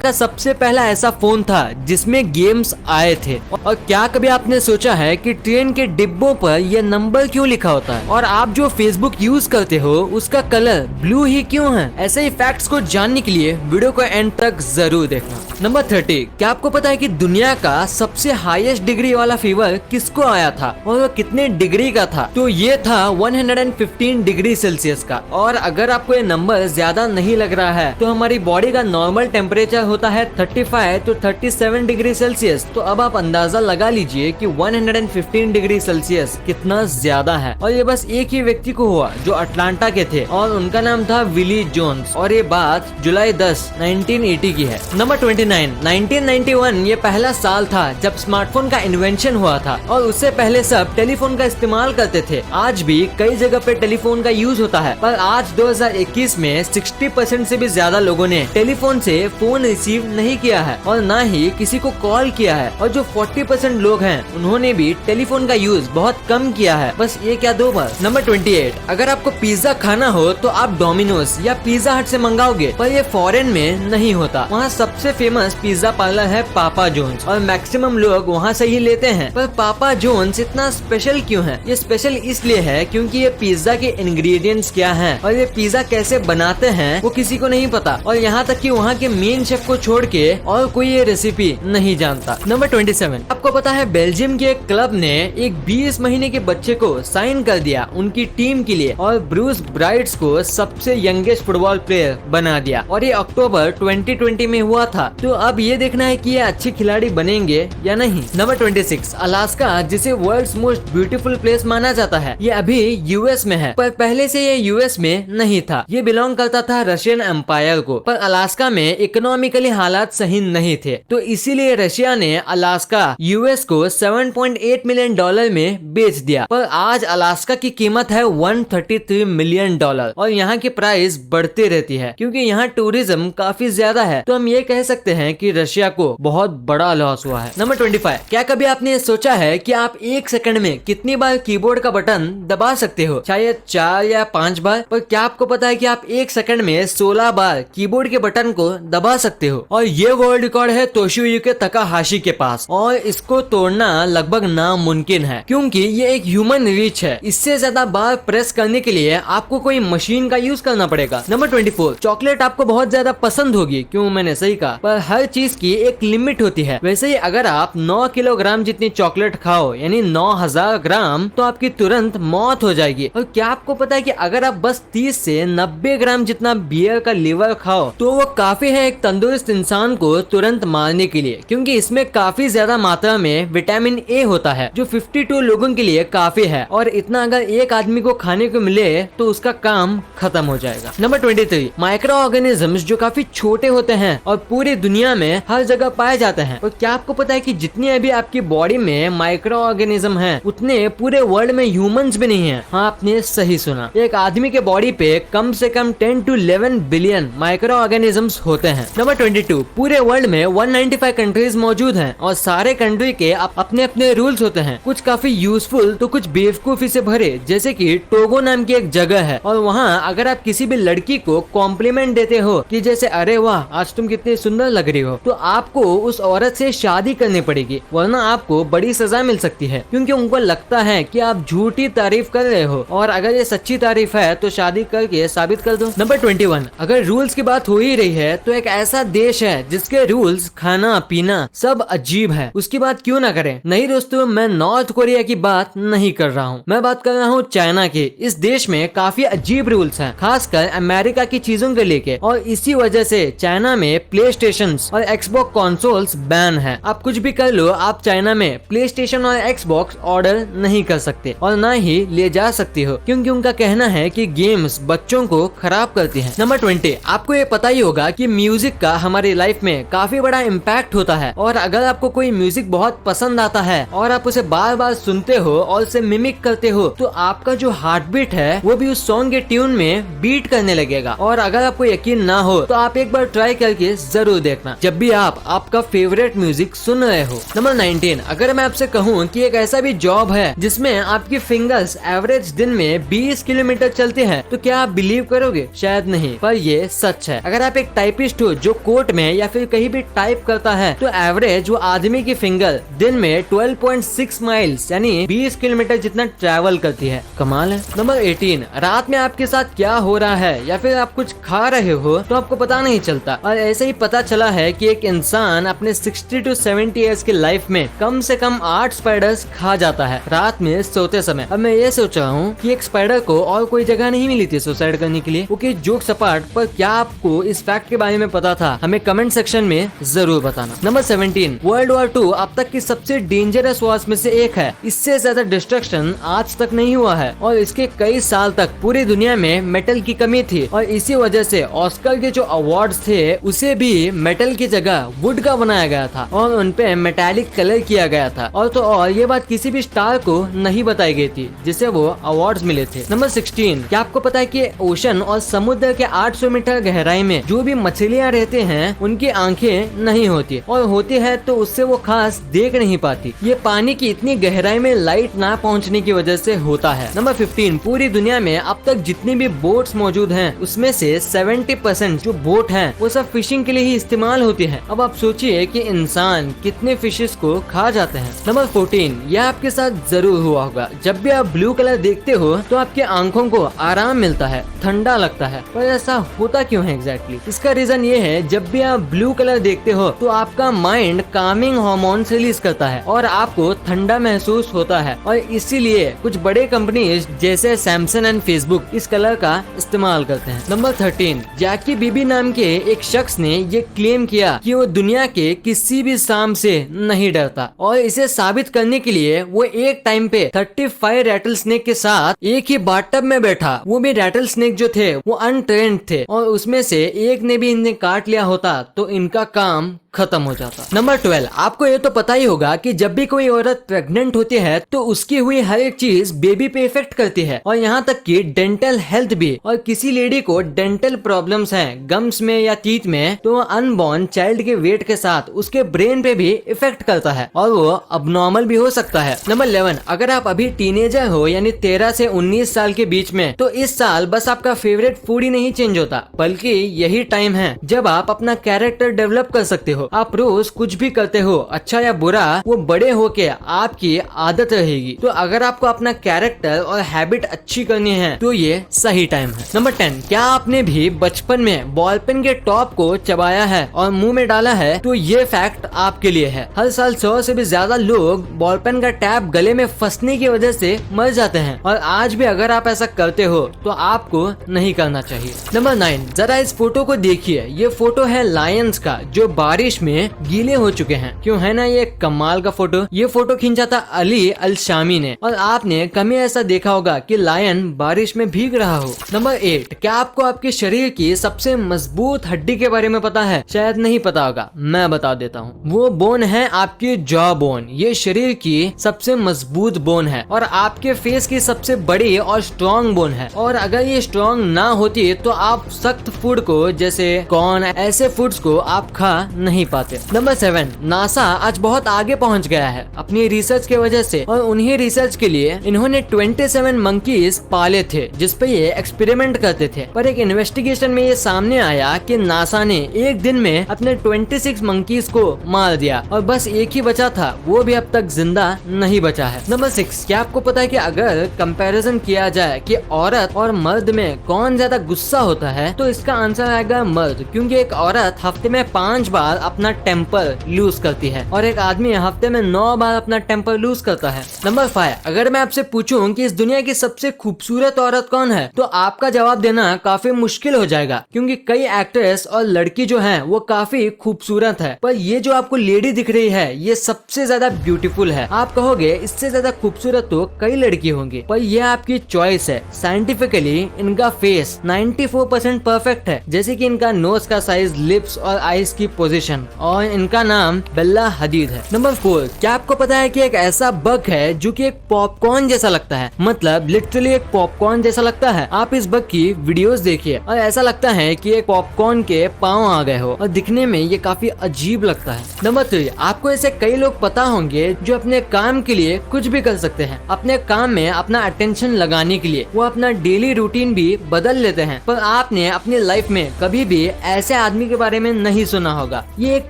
का सबसे पहला ऐसा फोन था जिसमें गेम्स आए थे। और क्या कभी आपने सोचा है कि ट्रेन के डिब्बों पर यह नंबर क्यों लिखा होता है, और आप जो फेसबुक यूज करते हो उसका कलर ब्लू ही क्यों है? ऐसे ही फैक्ट्स को जानने के लिए वीडियो को एंड तक जरूर देखना। नंबर 30, क्या आपको पता है कि दुनिया का सबसे हाईएस्ट डिग्री वाला फीवर किसको आया था और वो कितने डिग्री का था? तो ये था 115 डिग्री सेल्सियस का। और अगर आपको ये नंबर ज्यादा नहीं लग रहा है तो हमारी बॉडी का नॉर्मल टेम्परेचर होता है 35 to 37 डिग्री सेल्सियस। तो अब आप अंदाजा लगा लीजिए कि 115 डिग्री सेल्सियस कितना ज्यादा है। और ये बस एक ही व्यक्ति को हुआ जो अटलांटा के थे और उनका नाम था विली जोन्स, और ये बात जुलाई 10, 1980 की है। नंबर 29, 1991 ये पहला साल था जब स्मार्टफोन का इन्वेंशन हुआ था, और उससे पहले सब टेलीफोन का इस्तेमाल करते थे। आज भी कई जगह पे टेलीफोन का यूज होता है, पर आज 2021 में 60% से भी ज्यादा लोगों ने टेलीफोन से फोन रिसीव नहीं किया है और ना ही किसी को कॉल किया है। और जो 40% लोग हैं उन्होंने भी टेलीफोन का यूज बहुत कम किया है, बस ये क्या 2 बार। नंबर 28, अगर आपको पिज्जा खाना हो तो आप डोमिनोज या पिज्जा हट से मंगाओगे, पर ये फॉरेन में नहीं होता। वहाँ सबसे फेमस पिज्जा पार्लर है पापा जोन्स, और मैक्सिमम लोग वहाँ से ही लेते हैं। पर पापा जोन्स इतना स्पेशल क्यों है? ये स्पेशल इसलिए है क्योंकि ये पिज्जा के इंग्रेडिएंट्स क्या हैं और ये पिज्जा कैसे बनाते हैं वो किसी को नहीं पता, और यहाँ तक कि वहाँ के मेन शेफ को छोड़ के और कोई ये रेसिपी नहीं जानता। नंबर 27, आपको पता है बेल्जियम के एक क्लब ने एक 20 महीने के बच्चे को साइन कर दिया उनकी टीम के लिए, और ब्रूस ब्राइट्स को सबसे यंगेस्ट फुटबॉल प्लेयर बना दिया, और ये अक्टूबर 2020 में हुआ था। तो अब ये देखना है कि ये अच्छे खिलाड़ी बनेंगे या नहीं। नंबर 26, अलास्का जिसे वर्ल्ड्स मोस्ट ब्यूटीफुल प्लेस माना जाता है, ये अभी यूएस में है, पर पहले से ये यूएस में नहीं था। ये बिलोंग करता था रशियन एम्पायर को, पर अलास्का में इकोनॉमिकली हालात सही नहीं थे, तो इसीलिए रशिया ने अलास्का यूएस को $7.8 मिलियन में बेच दिया। पर आज अलास्का की कीमत है $133 मिलियन, और यहाँ की प्राइस बढ़ती रहती है क्योंकि यहाँ टूरिज्म काफी ज्यादा है। तो हम ये कह सकते हैं कि रशिया को बहुत बड़ा लॉस हुआ है। नंबर 25, क्या कभी आपने सोचा है कि आप 1 सेकंड में कितनी बार कीबोर्ड का बटन दबा सकते हो? शायद 4 या 5 बार। पर क्या आपको पता है कि आप 1 सेकंड में 16 बार कीबोर्ड के बटन को दबा सकते हो? और ये वर्ल्ड रिकॉर्ड है तोशियुकी तकाहाशी के पास, और इसको तोड़ना लगभग नामुमकिन है क्योंकि ये एक ह्यूमन रीच है। इससे ज्यादा बार प्रेस करने के लिए आपको कोई मशीन का यूज करना पड़ेगा। नंबर 24, चॉकलेट आपको बहुत ज्यादा पसंद होगी, क्यों? मैंने सही कहा, पर हर चीज की एक लिमिट होती है। वैसे ही अगर आप 9 किलोग्राम जितनी चॉकलेट खाओ यानी 9000 ग्राम, तो आपकी तुरंत मौत हो जाएगी। और क्या आपको पता है कि अगर आप बस 30 से 90 ग्राम जितना बियर का लीवर खाओ तो वो काफी है एक तंदुरुस्त इंसान को तुरंत मारने के लिए, क्योंकि इसमें काफी ज्यादा मात्रा में विटामिन ए होता है जो 52 लोगों के लिए काफी है, और इतना अगर एक आदमी को खाने को मिले तो उसका काम खत्म हो जाएगा। नंबर 23, माइक्रो ऑर्गेनिजम्स जो काफी छोटे होते हैं और पूरी दुनिया में हर जगह पाए जाते हैं। और क्या आपको पता है कि जितनी अभी आपकी बॉडी में माइक्रो ऑर्गेनिज्म है उतने पूरे वर्ल्ड में ह्यूमंस भी नहीं है। हाँ, आपने सही सुना, एक आदमी के बॉडी पे कम से कम 10 to 11 बिलियन माइक्रो ऑर्गेनिजम्स होते हैं। नंबर 22, पूरे वर्ल्ड में 195 कंट्रीज मौजूद हैं और सारे कंट्री के अपने अपने रूल्स होते हैं, कुछ काफी यूजफुल तो कुछ बेवकूफी से भरे। जैसे कि टोगो नाम की एक जगह है, और वहाँ अगर आप किसी भी लड़की को कॉम्प्लीमेंट देते हो कि जैसे अरे वाह आज तुम कितनी सुंदर लग रही हो, तो आपको उस औरत से शादी करनी पड़ेगी, वरना आपको बड़ी सजा मिल सकती है, क्योंकि उनको लगता है कि आप झूठी तारीफ कर रहे हो, और अगर ये सच्ची तारीफ है तो शादी करके साबित कर दो। नंबर 21, अगर रूल्स की बात हो ही रही है तो एक ऐसा देश है जिसके रूल्स खाना पीना सब अजीब है, उसकी बात क्यों ना करें? नहीं दोस्तों, मैं नॉर्थ कोरिया की बात नहीं कर रहा हूँ, मैं बात कर रहा हूँ चाइना की। इस देश में काफी अजीब रूल्स हैं, खासकर अमेरिका की चीजों को लेके, और इसी वजह से चाइना में प्ले स्टेशन और एक्सबॉक्स कंसोल्स बैन है। आप कुछ भी कर लो, आप चाइना में प्ले स्टेशन और एक्सबॉक्स ऑर्डर नहीं कर सकते और ना ही ले जा सकते हो, क्योंकि उनका कहना है कि गेम्स बच्चों को खराब करती है। नंबर 20, आपको ये पता ही होगा कि म्यूजिक का हमारी लाइफ में काफी बड़ा इम्पैक्ट होता है, और अगर आपको कोई म्यूजिक बहुत पसंद आता है और आप उसे बार बार सुनते हो और उसे मिमिक करते हो, तो आपका जो हार्ट बीट है वो भी उस सॉन्ग के ट्यून में बीट करने लगेगा। और अगर आपको यकीन ना हो तो आप एक बार ट्राई करके जरूर देखना जब भी आप आपका फेवरेट म्यूजिक सुन रहे हो। नंबर 19, अगर मैं आपसे कहूँ कि एक ऐसा भी जॉब है जिसमें आपकी फिंगर्स एवरेज दिन में 20 किलोमीटर चलते हैं, तो क्या आप बिलीव करोगे? शायद नहीं, पर ये सच है। अगर आप एक टाइपिस्ट हो जो कोड कीबोर्ड में या फिर कहीं भी टाइप करता है तो एवरेज वो आदमी की फिंगर दिन में 12.6 माइल्स यानी 20 किलोमीटर जितना ट्रैवल करती है। कमाल है। नंबर 18, रात में आपके साथ क्या हो रहा है या फिर आप कुछ खा रहे हो तो आपको पता नहीं चलता। और ऐसे ही पता चला है कि एक इंसान अपने 60 to 70 ईयर्स की लाइफ में कम से कम 8 स्पाइडर्स खा जाता है रात में सोते समय। अब मैं ये सोच रहा हूँ कि एक स्पाइडर को और कोई जगह नहीं मिली थी सुसाइड करने के लिए। ओके, जोक सपाट, पर क्या आपको इस फैक्ट के बारे में पता था? हमें कमेंट सेक्शन में जरूर बताना। नंबर 17, वर्ल्ड वॉर 2 अब तक की सबसे डेंजरस वॉर्स में से एक है। इससे ज्यादा डिस्ट्रक्शन आज तक नहीं हुआ है और इसके कई साल तक पूरी दुनिया में मेटल की कमी थी और इसी वजह से ऑस्कर के जो अवार्ड्स थे उसे भी मेटल की जगह वुड का बनाया गया था और उनपे मेटालिक कलर किया गया था। और ये बात किसी भी स्टार को नहीं बताई गई थी जिसे वो अवार्ड्स मिले थे। नंबर 16, क्या आपको पता है कि ओशन और समुद्र के 800 मीटर गहराई में जो भी मछलियाँ रहते हैं उनकी आंखें नहीं होती और होती है तो उससे वो खास देख नहीं पाती। ये पानी की इतनी गहराई में लाइट ना पहुंचने की वजह से होता है। नंबर 15, पूरी दुनिया में अब तक जितनी भी बोट्स मौजूद हैं उसमें से 70% जो बोट हैं वो सब फिशिंग के लिए ही इस्तेमाल होती है। अब आप सोचिए कि इंसान कितने फिशेस को खा जाते हैं। नंबर 14, यह आपके साथ जरूर हुआ होगा। जब भी आप ब्लू कलर देखते हो तो आपके आंखों को आराम मिलता है, ठंडा लगता है। पर ऐसा होता क्यों है एग्जैक्टली? इसका रीजन ये है, जब भी आप ब्लू कलर देखते हो तो आपका माइंड कामिंग हार्मोन्स रिलीज करता है और आपको ठंडा महसूस होता है और इसीलिए कुछ बड़े कंपनीज जैसे सैमसंग एंड फेसबुक इस कलर का इस्तेमाल करते हैं। नंबर 13, जैकी बीबी नाम के एक शख्स ने ये क्लेम किया कि वो दुनिया के किसी भी सांप से नहीं डरता और इसे साबित करने के लिए वो एक टाइम पे 35 रैटल स्नेक के साथ एक ही बाथटब में बैठा। वो भी रैटल स्नेक जो थे वो अनट्रेंड थे और उसमें से एक ने भी इन्हें काट लिया होता तो इनका काम खत्म हो जाता। नंबर 12, आपको ये तो पता ही होगा कि जब भी कोई औरत प्रेग्नेंट होती है तो उसकी हुई हर एक चीज बेबी पे इफेक्ट करती है और यहाँ तक कि डेंटल हेल्थ भी। और किसी लेडी को डेंटल प्रॉब्लम्स हैं गम्स में या टीथ में तो अनबॉर्न चाइल्ड के वेट के साथ उसके ब्रेन पे भी इफेक्ट करता है और वो अबनॉर्मल भी हो सकता है। नंबर 11, अगर आप अभी टीनेजर हो यानी 13 से 19 साल के बीच में तो इस साल बस आपका फेवरेट फूड ही नहीं चेंज होता बल्कि यही टाइम है जब आप अपना कैरेक्टर डेवलप कर सकते हो। आप रोज कुछ भी करते हो अच्छा या बुरा, वो बड़े होके आपकी आदत रहेगी। तो अगर आपको अपना कैरेक्टर और हैबिट अच्छी करनी है तो ये सही टाइम है। नंबर 10, क्या आपने भी बचपन में बॉल पेन के टॉप को चबाया है और मुंह में डाला है? तो ये फैक्ट आपके लिए है। हर साल 100 से भी ज्यादा लोग बॉल पेन का टैप गले में फंसने की वजह से मर जाते हैं और आज भी अगर आप ऐसा करते हो तो आपको नहीं करना चाहिए। नंबर 9, जरा इस फोटो को देखिए। ये फोटो है लायंस का जो बारिश में गीले हो चुके हैं। क्यों है ना ये कमाल का फोटो। ये फोटो खींचा था अली अल शामी ने और आपने कभी ऐसा देखा होगा कि लायन बारिश में भीग रहा हो। नंबर 8, क्या आपको आपके शरीर की सबसे मजबूत हड्डी के बारे में पता है? शायद नहीं पता होगा, मैं बता देता हूँ। वो बोन है आपकी जॉ बोन। ये शरीर की सबसे मजबूत बोन है और आपके फेस की सबसे बड़ी और स्ट्रॉन्ग बोन है। और अगर ये स्ट्रॉन्ग ना होती तो आप सख्त फूड को जैसे कॉर्न ऐसे फूड्स को आप खा नहीं पाते। नंबर 7, नासा आज बहुत आगे पहुंच गया है अपनी रिसर्च की वजह से और उन्हीं रिसर्च के लिए इन्होंने 27 मंकीज पाले थे जिसपे ये एक्सपेरिमेंट करते थे। पर एक इन्वेस्टिगेशन में ये सामने आया कि नासा ने एक दिन में अपने 26 मंकीज को मार दिया और बस एक ही बचा था, वो भी अब तक जिंदा नहीं बचा है। नंबर 6, क्या आपको पता है कि अगर कंपैरिजन किया जाए कि औरत और मर्द में कौन ज्यादा गुस्सा होता है तो इसका आंसर आएगा मर्द, क्योंकि एक औरत हफ्ते में 5 बार अपना टेम्पर लूज करती है और एक आदमी हफ्ते में 9 बार अपना टेम्पर लूज करता है। नंबर 5, अगर मैं आपसे पूछूं कि इस दुनिया की सबसे खूबसूरत औरत कौन है तो आपका जवाब देना काफी मुश्किल हो जाएगा, क्योंकि कई एक्ट्रेस और लड़की जो हैं वो काफी खूबसूरत है। पर ये जो आपको लेडी दिख रही है ये सबसे ज्यादा ब्यूटीफुल है। आप कहोगे इससे ज्यादा खूबसूरत तो कई लड़की होंगी, पर ये आपकी चॉइस है। साइंटिफिकली इनका फेस 94% परफेक्ट है, जैसे कि इनका नोज का साइज, लिप्स और आईज की पोजीशन। एनिमेशन और इनका नाम बेल्ला हदीद है। नंबर 4, क्या आपको पता है कि एक ऐसा बग है जो कि एक पॉपकॉर्न जैसा लगता है, मतलब लिटरली एक पॉपकॉर्न जैसा लगता है। आप इस बग की वीडियोस देखिए और ऐसा लगता है कि एक पॉपकॉर्न के पाँव आ गए हो और दिखने में ये काफी अजीब लगता है। नंबर 3, आपको ऐसे कई लोग पता होंगे जो अपने काम के लिए कुछ भी कर सकते हैं। अपने काम में अपना अटेंशन लगाने के लिए वो अपना डेली रूटीन भी बदल लेते हैं, पर आपने अपनी लाइफ में कभी भी ऐसे आदमी के बारे में नहीं सुना होगा। ये एक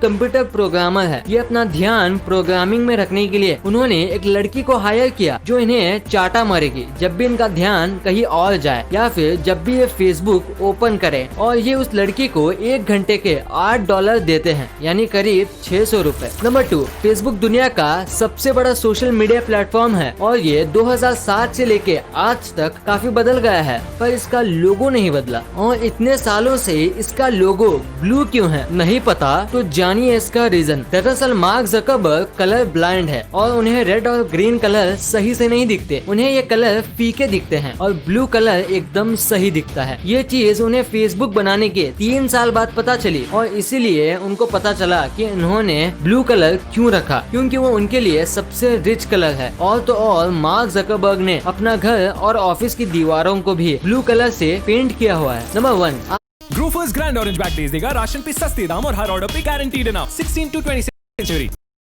कंप्यूटर प्रोग्रामर है। ये अपना ध्यान प्रोग्रामिंग में रखने के लिए उन्होंने एक लड़की को हायर किया जो इन्हें चाटा मारेगी जब भी इनका ध्यान कहीं और जाए या फिर जब भी ये फेसबुक ओपन करे, और ये उस लड़की को 1 घंटे के $8 देते हैं, यानी करीब 600 रुपए। नंबर 2, फेसबुक दुनिया का सबसे बड़ा सोशल मीडिया प्लेटफॉर्म है और ये 2007 से लेके आज तक काफी बदल गया है, पर इसका लोगो नहीं बदला। और इतने सालों से इसका लोगो ब्लू क्यों है नहीं पता, तो जानिए इसका रीजन। दरअसल मार्क ज़करबर्ग कलर ब्लाइंड है और उन्हें रेड और ग्रीन कलर सही से नहीं दिखते। उन्हें ये कलर फीके दिखते हैं और ब्लू कलर एकदम सही दिखता है। ये चीज उन्हें फेसबुक बनाने के 3 साल बाद पता चली और इसीलिए उनको पता चला कि इन्होंने ब्लू कलर क्यों रखा, क्योंकि वो उनके लिए सबसे रिच कलर है। और तो और मार्क ज़करबर्ग ने अपना घर और ऑफिस की दीवारों को भी ब्लू कलर से पेंट किया हुआ है। Number 1, Grofers grand orange bag days देगा राशन पे सस्ते दाम और हर ऑर्डर पे गारंटीड इनाम 16 to 26 सेंचुरी।